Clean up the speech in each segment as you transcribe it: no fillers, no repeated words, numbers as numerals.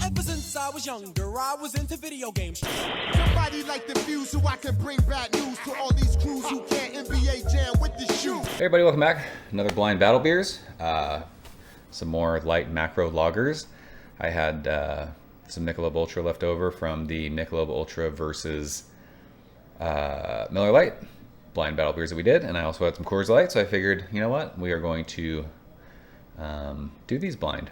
Ever since I was younger, I was into video games. Somebody like the Fuse so I can bring bad news to all these crews who can't NBA jam with the shoe. Hey everybody, welcome back. Another blind battle beers. Some more light macro lagers. I had some Michelob Ultra left over from the Michelob Ultra versus Miller Lite blind battle beers that we did, and I also had some Coors Light, so I figured, you know what, we are going to do these blind,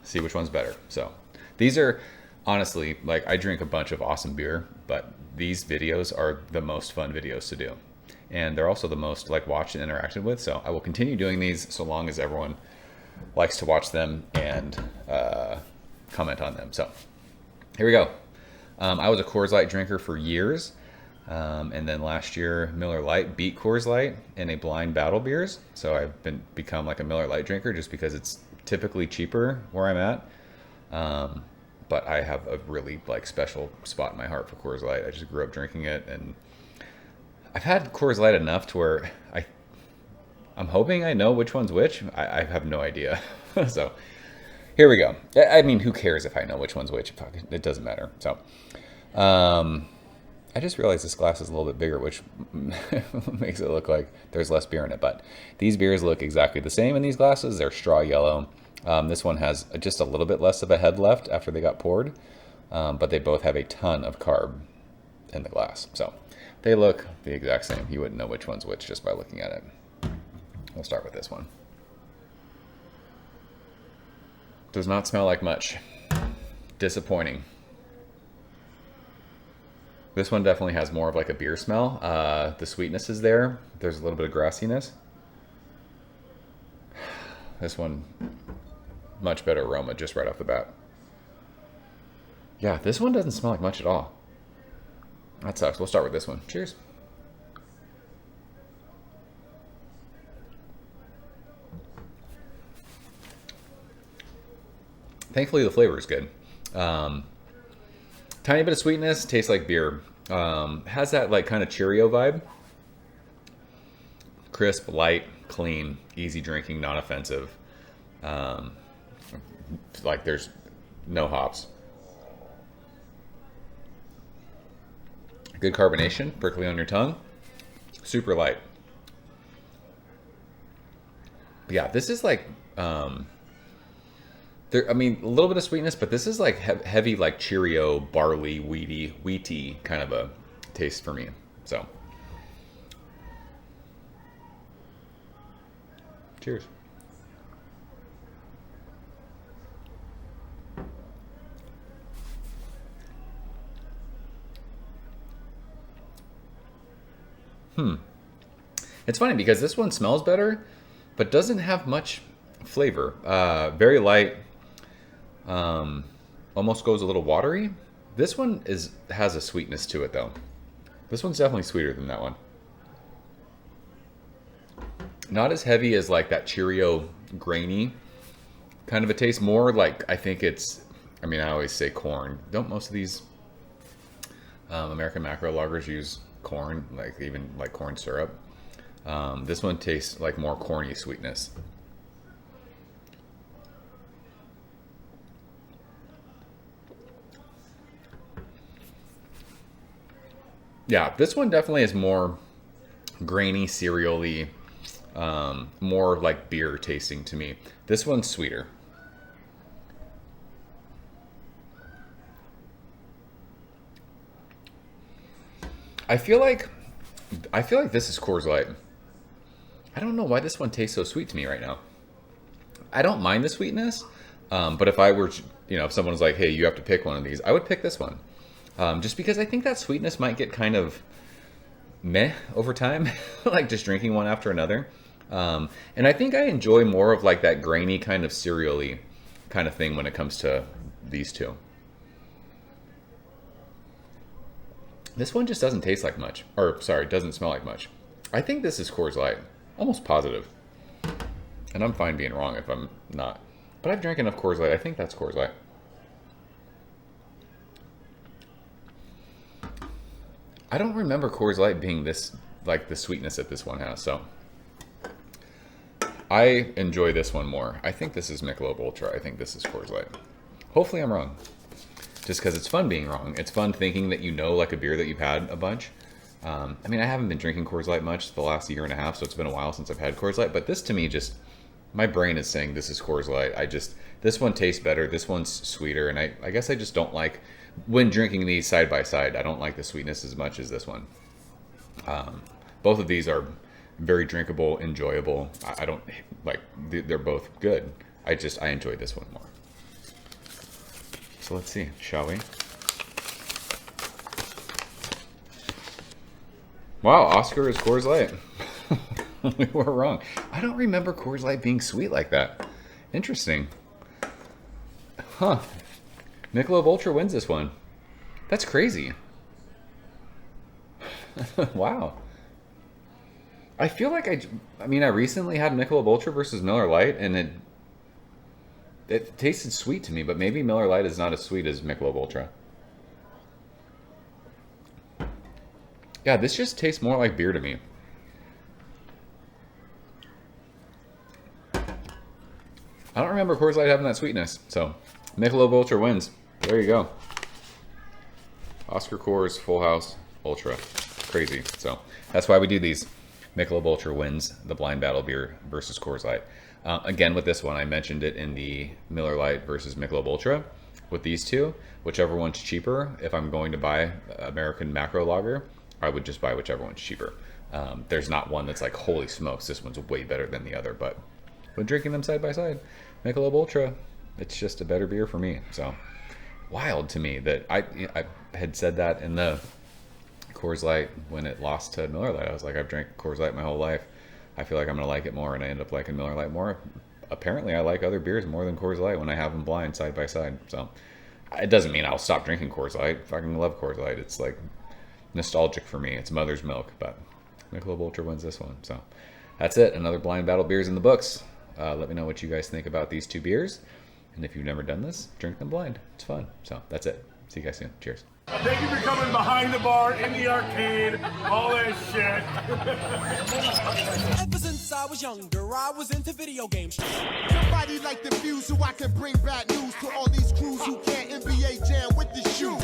see which one's better. So these are honestly, like, I drink a bunch of awesome beer, but these videos are the most fun videos to do, and they're also the most like watched and interacted with. So I will continue doing these so long as everyone likes to watch them and comment on them. So here we go. I was a Coors Light drinker for years. And then last year, Miller Lite beat Coors Light in a blind battle beers. So I've become like a Miller Lite drinker just because it's typically cheaper where I'm at. But I have a really like special spot in my heart for Coors Light. I just grew up drinking it, and I've had Coors Light enough to where I'm hoping I know which one's which. I have no idea. So here we go. I mean, who cares if I know which one's which? It doesn't matter. So, I just realized this glass is a little bit bigger, which makes it look like there's less beer in it. But these beers look exactly the same in these glasses. They're straw yellow. This one has just a little bit less of a head left after they got poured. But they both have a ton of carb in the glass. So they look the exact same. You wouldn't know which one's which just by looking at it. We'll start with this one. Does not smell like much. Disappointing. This one definitely has more of like a beer smell. The sweetness is there. There's a little bit of grassiness. This one, much better aroma just right off the bat. Yeah, this one doesn't smell like much at all. That sucks. We'll start with this one. Cheers. Thankfully, the flavor is good. Tiny bit of sweetness, tastes like beer. Has that like kind of Cheerio vibe. Crisp, light, clean, easy drinking, not offensive. Like there's no hops. Good carbonation, prickly on your tongue. Super light. But yeah, this is like... I mean, a little bit of sweetness, but this is like heavy, like Cheerio, barley, wheaty kind of a taste for me. So, cheers. It's funny because this one smells better, but doesn't have much flavor. Very light. Almost goes a little watery. This one has a sweetness to it though. This one's definitely sweeter than that one. Not as heavy as like that Cheerio grainy kind of a taste. More like, I think it's, I mean, I always say corn. Don't most of these American macro lagers use corn, like even like corn syrup? This one tastes like more corny sweetness. Yeah, this one definitely is more grainy, cereal-y, more like beer tasting to me. This one's sweeter. I feel like this is Coors Light. I don't know why this one tastes so sweet to me right now. I don't mind the sweetness, but if I were, if someone was like, hey, you have to pick one of these, I would pick this one. Just because I think that sweetness might get kind of meh over time, like just drinking one after another. And I think I enjoy more of like that grainy kind of cereal-y kind of thing when it comes to these two. This one just doesn't taste like much, or sorry, doesn't smell like much. I think this is Coors Light, almost positive. And I'm fine being wrong if I'm not. But I've drank enough Coors Light, I think that's Coors Light. I don't remember Coors Light being this, like the sweetness that this one has, so. I enjoy this one more. I think this is Michelob Ultra. I think this is Coors Light. Hopefully I'm wrong. Just because it's fun being wrong. It's fun thinking that you know like a beer that you've had a bunch. I mean, I haven't been drinking Coors Light much the last year and a half, so it's been a while since I've had Coors Light. But this to me just, my brain is saying this is Coors Light. This one tastes better. This one's sweeter. And I guess I just don't like, when drinking these side by side, I don't like the sweetness as much as this one. Both of these are very drinkable, enjoyable. I don't like, they're both good. I enjoy this one more. So let's see, shall we? Wow, Oscar is Coors Light. We were wrong. I don't remember Coors Light being sweet like that. Interesting. Huh. Michelob Ultra wins this one. That's crazy. Wow. I feel like I mean, I recently had Michelob Ultra versus Miller Lite, and it tasted sweet to me, but maybe Miller Lite is not as sweet as Michelob Ultra. Yeah, this just tastes more like beer to me. I don't remember Coors Light having that sweetness, so Michelob Ultra wins. There you go. Oscar Coors Full House Ultra. Crazy. So that's why we do these. Michelob Ultra wins the blind battle beer versus Coors Light. Again, with this one, I mentioned it in the Miller Lite versus Michelob Ultra. With these two, whichever one's cheaper, if I'm going to buy American Macro Lager, I would just buy whichever one's cheaper. There's not one that's like, holy smokes, this one's way better than the other. But when drinking them side by side, Michelob Ultra, it's just a better beer for me. So wild to me that I had said that in the Coors Light when it lost to Miller Lite. I was like, I've drank Coors Light my whole life. I feel like I'm going to like it more, and I end up liking Miller Lite more. Apparently, I like other beers more than Coors Light when I have them blind side by side. So it doesn't mean I'll stop drinking Coors Light. I fucking love Coors Light. It's like nostalgic for me. It's mother's milk, but Michelob Ultra wins this one. So that's it. Another blind battle beers in the books. Let me know what you guys think about these two beers. And if you've never done this, drink them blind. It's fun. So that's it. See you guys soon. Cheers. Thank you for coming behind the bar, in the arcade, all that shit. Ever since I was younger, I was into video games. Somebody like the Fuse so I can bring bad news to all these crews who can't NBA jam with the shoe.